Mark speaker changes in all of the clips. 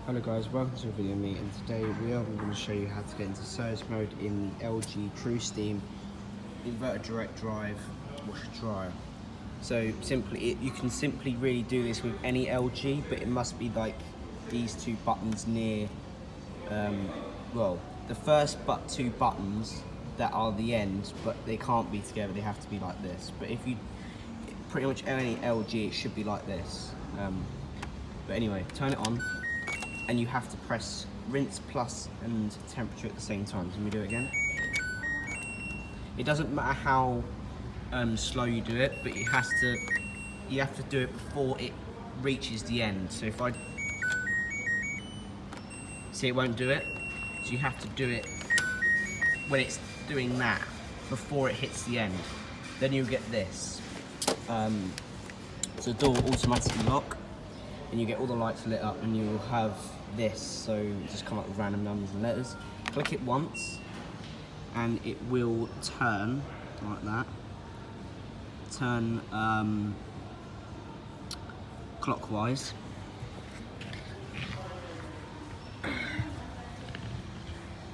Speaker 1: Hello guys, welcome to a video of me, and today we are going to show you how to get into service mode in the LG TruSteam inverter direct drive washer dryer. So you can simply really do this with any LG, but it must be like these two buttons near, the first two buttons that are the end, but they can't be together, they have to be like this. But if you, pretty much any LG, it should be like this. But anyway, turn it on. And you have to press rinse plus and temperature at the same time. So let me do it again. It doesn't matter how slow you do it, but you have to do it before it reaches the end. So if I see, it won't do it. So you have to do it when it's doing that, before it hits the end. Then you'll get this. So the door will automatically lock, and you get all the lights lit up, and you'll have this, so just come up with random numbers and letters. Click it once and it will turn like that, turn clockwise.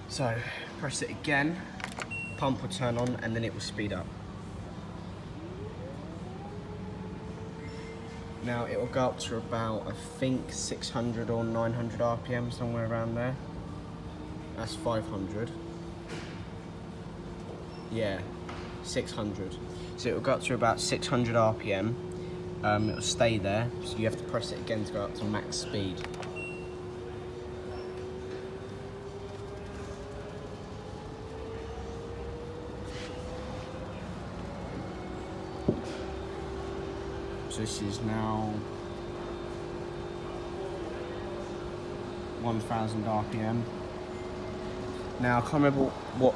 Speaker 1: So press it again, pump will turn on, and then it will speed up. Now it will go up to about, I think, 600 or 900 RPM, somewhere around there. That's 500. Yeah, 600. So it will go up to about 600 RPM. It will stay there, so you have to press it again to go up to max speed. So this is now 1000 RPM. Now I can't remember what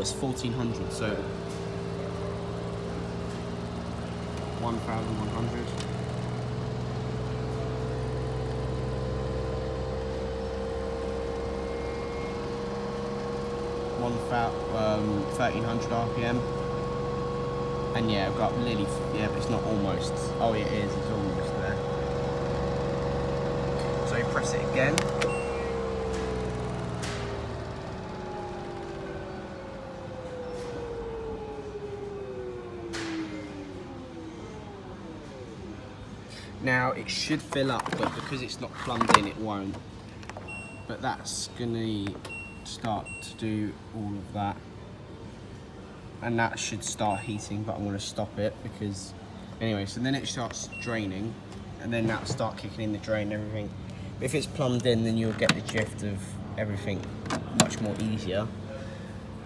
Speaker 1: it's 1400, so 1100. 1300 RPM. And yeah, I've got nearly, but it's not almost. Oh, it is, it's almost there. So you press it again. Now it should fill up, but because it's not plumbed in, it won't. But that's gonna start to do all of that. And that should start heating, but I'm going to stop it because, anyway, so then it starts draining, and then that'll start kicking in the drain and everything. But if it's plumbed in, then you'll get the gist of everything much more easier.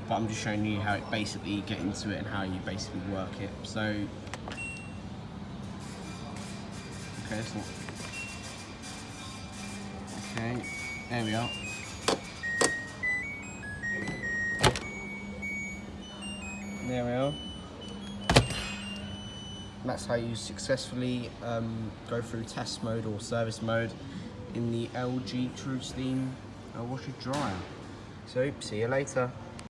Speaker 1: But I'm just showing you how it basically get into it and how you basically work it. So, okay, there we are. There we are. That's how you successfully go through test mode or service mode in the LG TruSteam washer dryer. So see you later.